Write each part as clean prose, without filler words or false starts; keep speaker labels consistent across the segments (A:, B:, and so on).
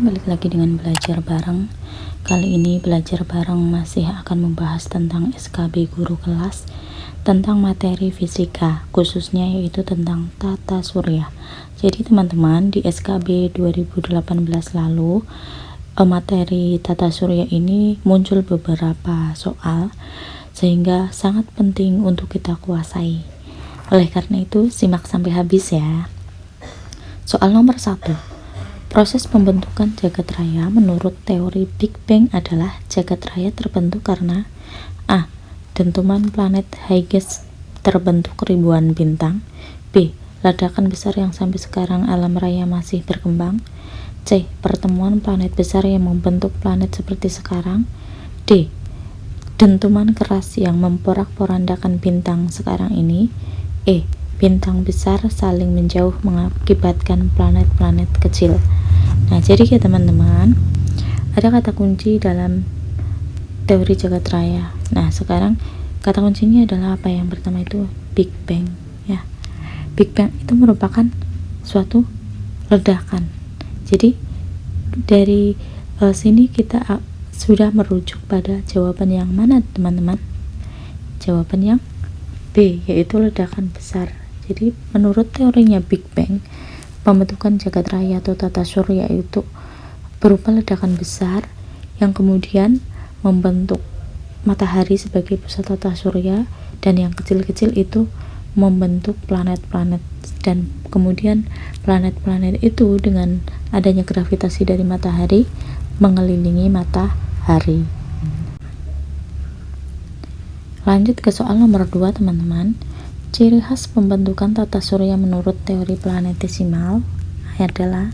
A: teman-teman, balik lagi dengan belajar bareng. Kali ini belajar bareng masih akan membahas tentang SKB guru kelas, tentang materi fisika, khususnya yaitu tentang tata surya. Jadi teman-teman, di SKB 2018 lalu, materi tata surya ini muncul beberapa soal, sehingga sangat penting untuk kita kuasai. Oleh karena itu, simak sampai habis ya. Soal nomor 1. Proses pembentukan jagat raya menurut teori Big Bang adalah jagat raya terbentuk karena A. Dentuman planet Higgs terbentuk ribuan bintang. B. Ledakan besar yang sampai sekarang alam raya masih berkembang. C. Pertemuan planet besar yang membentuk planet seperti sekarang. D. Dentuman keras yang memporak-porandakan bintang sekarang ini. E. Bintang besar saling menjauh mengakibatkan planet-planet kecil. Nah, jadi ya teman-teman, ada kata kunci dalam teori jagat raya. Nah, sekarang kata kuncinya adalah apa? Yang pertama itu Big Bang ya. Big Bang itu merupakan suatu ledakan. Jadi dari sini kita sudah merujuk pada jawaban yang mana teman-teman? Jawaban yang B, yaitu ledakan besar. Jadi menurut teorinya Big Bang, pembentukan jagat raya atau tata surya itu berupa ledakan besar yang kemudian membentuk matahari sebagai pusat tata surya, dan yang kecil-kecil itu membentuk planet-planet, dan kemudian planet-planet itu dengan adanya gravitasi dari matahari mengelilingi matahari. Lanjut ke soal nomor 2 teman-teman. Ciri khas pembentukan tata surya menurut teori planetesimal adalah,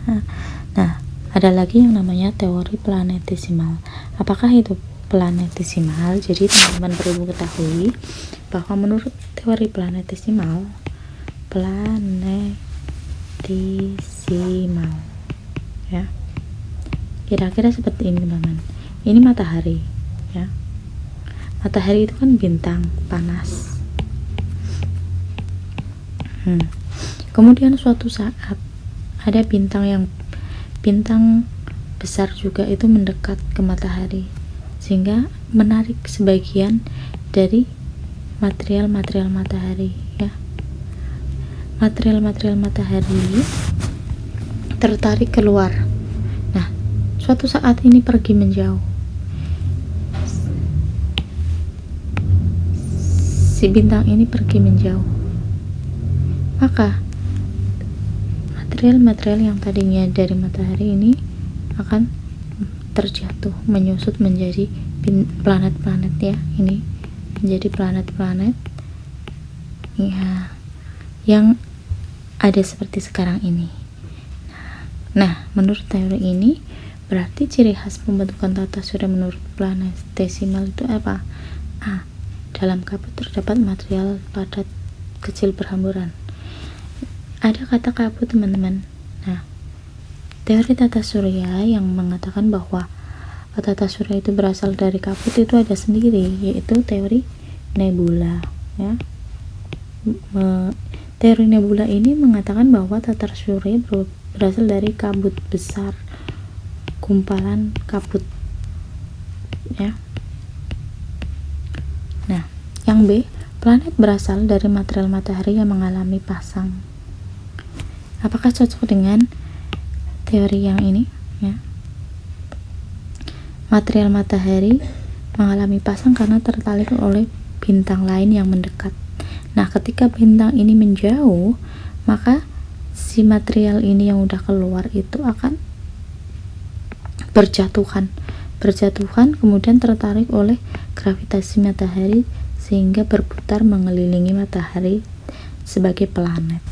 A: ada lagi yang namanya teori planetesimal. Apakah itu planetesimal? Jadi teman-teman perlu ketahui bahwa menurut teori planetesimal ya, kira-kira seperti ini teman-teman. Ini matahari ya. Matahari itu kan bintang panas. Kemudian suatu saat ada bintang besar juga itu mendekat ke matahari, sehingga menarik sebagian dari material matahari ya. Material matahari tertarik keluar. Nah, suatu saat ini pergi menjauh. Si bintang ini pergi menjauh. Maka material yang tadinya dari matahari ini akan terjatuh, menyusut menjadi planet-planet ya. Ini menjadi planet-planet ya, yang ada seperti sekarang ini. Nah, menurut teori ini berarti ciri khas pembentukan tata surya menurut planetesimal itu apa? A. Dalam kabut terdapat material padat kecil berhamburan. Ada kata kabut teman-teman. Nah, teori tata surya yang mengatakan bahwa tata surya itu berasal dari kabut itu ada sendiri, yaitu teori nebula ya. Teori nebula ini mengatakan bahwa tata surya berasal dari kabut besar, gumpalan kabut ya. Nah, yang B, planet berasal dari material matahari yang mengalami pasang. Apakah cocok dengan teori yang ini ya? Material matahari mengalami pasang karena tertarik oleh bintang lain yang mendekat. Nah, ketika bintang ini menjauh, maka si material ini yang udah keluar itu akan berjatuhan kemudian tertarik oleh gravitasi matahari sehingga berputar mengelilingi matahari sebagai planet.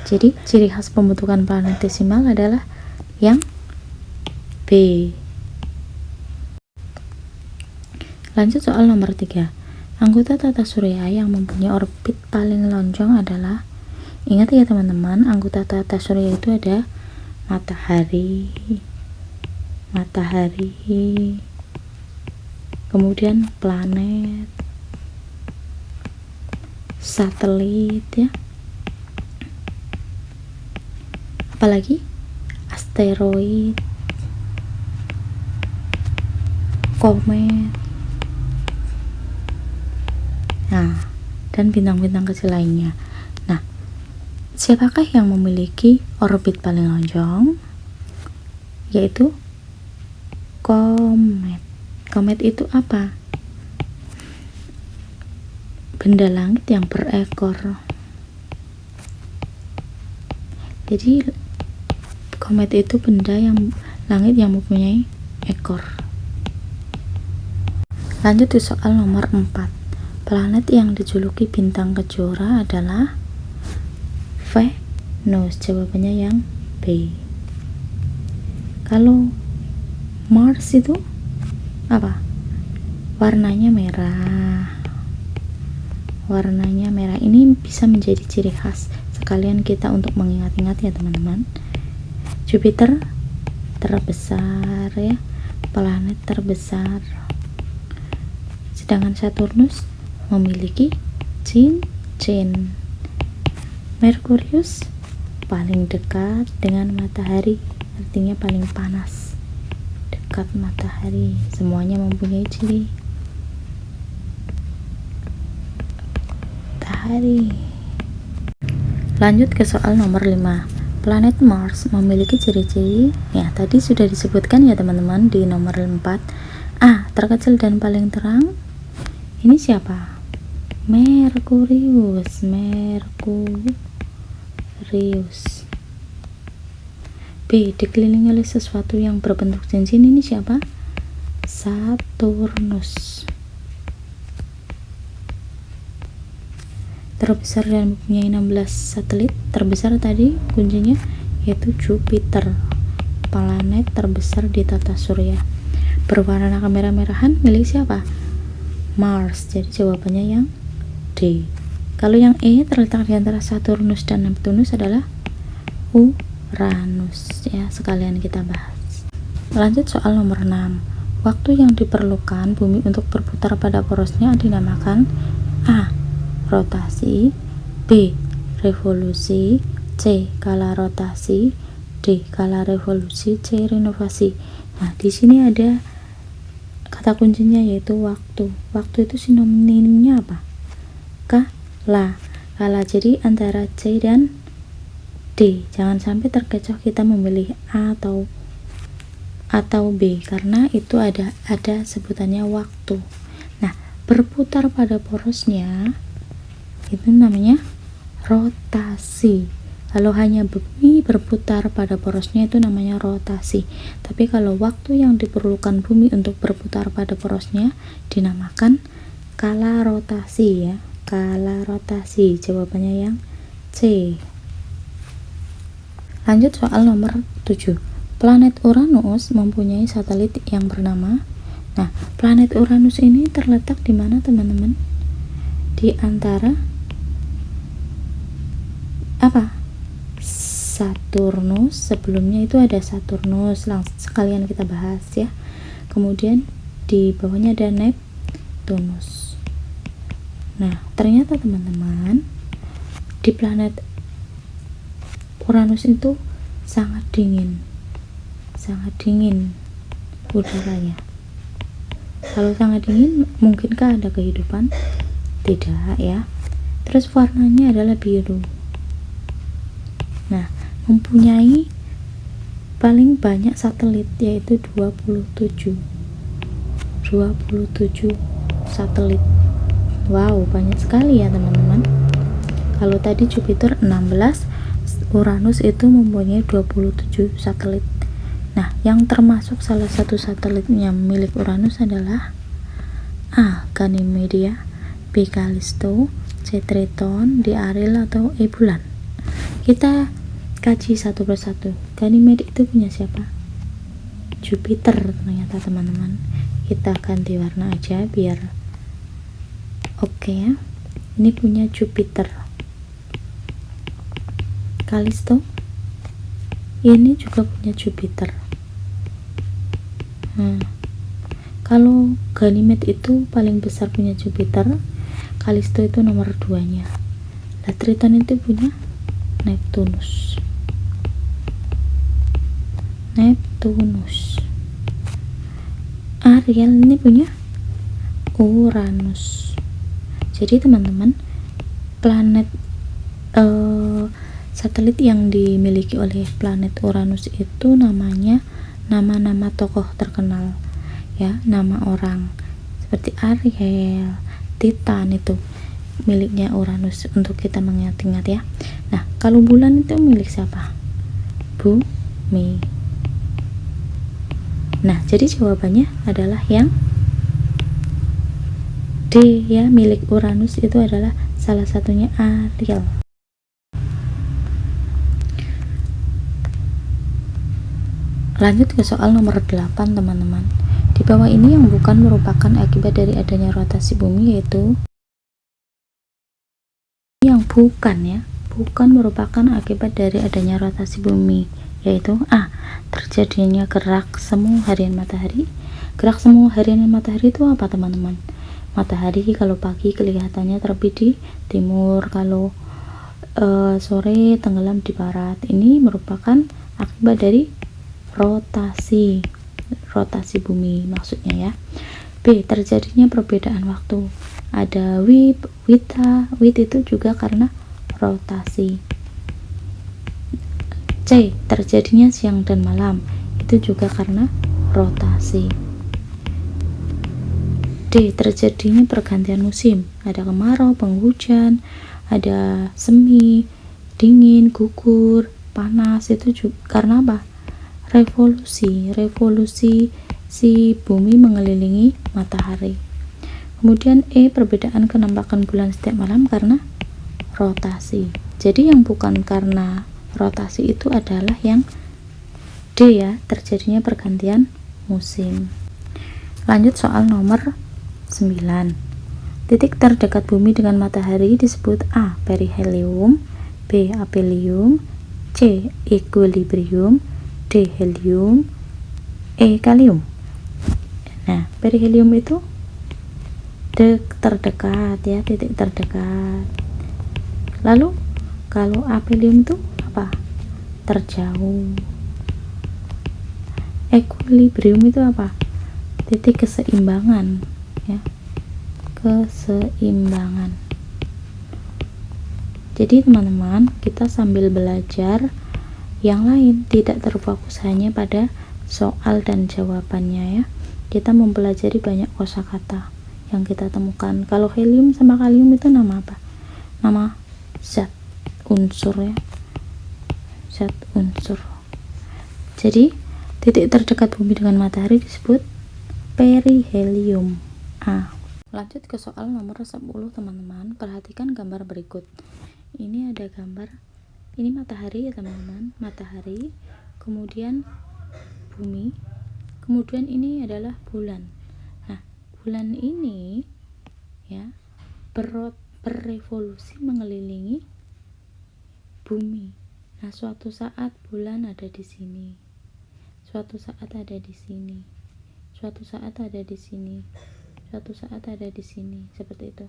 A: Jadi ciri khas pembentukan planetesimal adalah yang B. Lanjut soal nomor 3. Anggota tata surya yang mempunyai orbit paling lonjong adalah, ingat ya teman-teman, anggota tata surya itu ada matahari, kemudian planet, satelit ya, apalagi asteroid, komet, nah, dan bintang-bintang kecil lainnya. Nah, siapakah yang memiliki orbit paling lonjong? Yaitu komet. Komet itu apa? Benda langit yang berekor. Jadi komet itu benda yang langit yang mempunyai ekor. Lanjut ke soal nomor 4. Planet yang dijuluki bintang kejora adalah Venus. Jawabannya yang B. Kalau Mars itu apa? Warnanya merah. Warnanya merah ini bisa menjadi ciri khas. Sekalian kita untuk mengingat-ingat ya teman-teman. Jupiter terbesar ya, planet terbesar. Sedangkan Saturnus memiliki cincin. Merkurius paling dekat dengan matahari, artinya paling panas, dekat matahari. Semuanya mempunyai ciri matahari. Lanjut ke soal nomor 5. Planet Mars memiliki ciri-ciri, ya tadi sudah disebutkan ya teman-teman di nomor 4. A. Terkecil dan paling terang. Ini siapa? Merkurius. B. Dikelilingi oleh sesuatu yang berbentuk cincin. Ini siapa? Saturnus. Terbesar dan mempunyai 16 satelit. Terbesar tadi kuncinya yaitu Jupiter, planet terbesar di tata surya. Berwarna kemerah-merahan milik siapa? Mars. Jadi jawabannya yang D. Kalau yang E, terletak di antara Saturnus dan Neptunus adalah Uranus. Ya, sekalian kita bahas. Lanjut soal nomor 6. Waktu yang diperlukan bumi untuk berputar pada porosnya dinamakan A. Rotasi, B. Revolusi, C. Kala rotasi, D. Kala revolusi, C. Renovasi. Nah, di sini ada kata kuncinya yaitu waktu. Waktu itu sinonimnya apa? Kala. Jadi antara C dan D. Jangan sampai terkecoh kita memilih A atau B karena itu ada sebutannya waktu. Nah, berputar pada porosnya itu namanya rotasi. Kalau hanya bumi berputar pada porosnya itu namanya rotasi. Tapi kalau waktu yang diperlukan bumi untuk berputar pada porosnya dinamakan kala rotasi ya. Kala rotasi. Jawabannya yang C. Lanjut soal nomor 7. Planet Uranus mempunyai satelit yang bernama. Nah, planet Uranus ini terletak di mana teman-teman? Di antara apa? Saturnus. Sebelumnya itu ada Saturnus, langsung sekalian kita bahas ya. Kemudian di bawahnya ada Neptunus. Nah, ternyata teman-teman di planet Uranus itu sangat dingin udaranya. Kalau sangat dingin, mungkinkah ada kehidupan? Tidak ya. Terus warnanya adalah biru. Nah, mempunyai paling banyak satelit yaitu 27 satelit. Wow, banyak sekali ya teman-teman. Kalau tadi Jupiter 16, Uranus itu mempunyai 27 satelit. Nah, yang termasuk salah satu satelitnya milik Uranus adalah A. Ganymede, B. Callisto, C. Triton, D. Ariel atau E. Bulan. Kita kaji satu persatu. Ganymede itu punya siapa? Jupiter ternyata teman-teman. Kita ganti warna aja biar oke ya. Ini punya Jupiter. Callisto ini juga punya Jupiter. Kalau Ganymede itu paling besar punya Jupiter, Callisto itu nomor 2-nya. Triton itu punya Neptunus. Neptunus. Ariel ini punya Uranus. Jadi teman-teman, planet satelit yang dimiliki oleh planet Uranus itu namanya nama-nama tokoh terkenal ya, nama orang seperti Ariel, Titan, itu miliknya Uranus untuk kita mengingat-ingat ya. Nah, kalau bulan itu milik siapa? Bumi. Nah, jadi jawabannya adalah yang D ya, milik Uranus itu adalah salah satunya Ariel. Lanjut ke soal nomor 8 teman-teman. Di bawah ini yang bukan merupakan akibat dari adanya rotasi bumi, yaitu yang bukan merupakan akibat dari adanya rotasi bumi, yaitu A. Terjadinya gerak semu harian matahari. Gerak semu harian matahari itu apa teman-teman? Matahari kalau pagi kelihatannya terbit di timur, kalau sore tenggelam di barat. Ini merupakan akibat dari rotasi bumi maksudnya ya. B. Terjadinya perbedaan waktu. Ada wit itu juga karena rotasi. C. Terjadinya siang dan malam, itu juga karena rotasi. D. Terjadinya pergantian musim. Ada kemarau, penghujan, ada semi, dingin, gugur, panas, itu juga karena apa? Revolusi si bumi mengelilingi matahari. Kemudian E. Perbedaan kenampakan bulan setiap malam karena rotasi. Jadi yang bukan karena rotasi itu adalah yang D ya, terjadinya pergantian musim. Lanjut soal nomor 9. Titik terdekat bumi dengan matahari disebut A. Perihelium, B. Aphelium, C. Equilibrium, D. Helium, E. Kalium. Nah, perihelium itu terdekat ya, titik terdekat. Lalu kalau aphelium itu apa? Terjauh. Equilibrium itu apa? Titik keseimbangan ya, keseimbangan. Jadi teman-teman, kita sambil belajar yang lain, tidak terfokus hanya pada soal dan jawabannya ya. Kita mempelajari banyak kosakata yang kita temukan. Kalau helium sama kalium itu nama apa? Nama zat, unsur ya, zat unsur. Jadi titik terdekat bumi dengan matahari disebut perihelium A. Lanjut ke soal nomor 10 teman-teman. Perhatikan gambar berikut. Ini ada gambar, ini matahari ya teman-teman, matahari, kemudian bumi, kemudian ini adalah bulan. Nah, bulan ini ya berevolusi mengelilingi bumi. Nah, suatu saat bulan ada di sini, suatu saat ada di sini, suatu saat ada di sini, suatu saat ada di sini, seperti itu.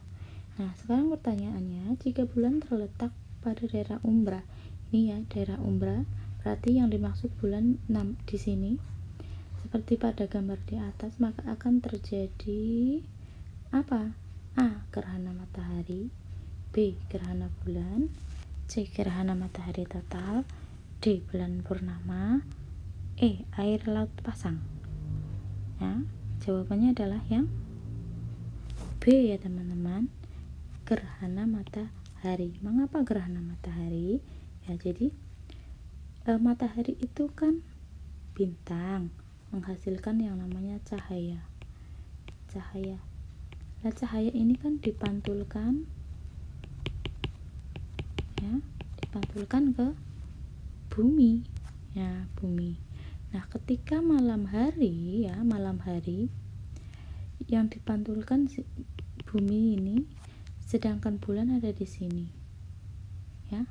A: Nah, sekarang pertanyaannya, jika bulan terletak pada daerah umbra, ini ya daerah umbra, berarti yang dimaksud bulan di sini seperti pada gambar di atas, maka akan terjadi apa? A. Gerhana matahari, B. Gerhana bulan, C. Gerhana matahari total, D. Bulan purnama, E. Air laut pasang. Ya, jawabannya adalah yang B ya teman-teman, gerhana matahari. Mengapa gerhana matahari? Ya, jadi matahari itu kan bintang, menghasilkan yang namanya cahaya. Nah, cahaya ini kan dipantulkan ya, dipantulkan ke bumi ya, bumi. Nah, ketika malam hari ya, malam hari yang dipantulkan bumi ini, sedangkan bulan ada di sini ya.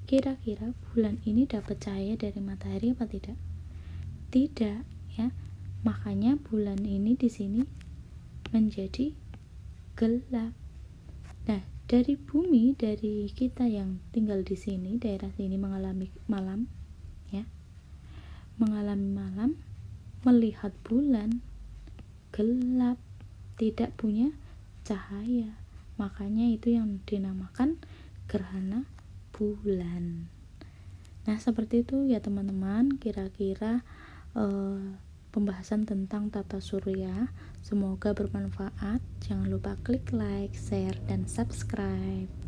A: Kira-kira bulan ini dapat cahaya dari matahari apa tidak? Tidak ya. Makanya bulan ini di sini menjadi gelap. Nah, dari bumi, dari kita yang tinggal di sini, daerah sini mengalami malam ya. mengalami malam, melihat bulan gelap, tidak punya cahaya. Makanya itu yang dinamakan gerhana bulan. Nah, seperti itu ya teman-teman, kira-kira pembahasan tentang tata surya. Semoga bermanfaat. Jangan lupa klik like, share, dan subscribe.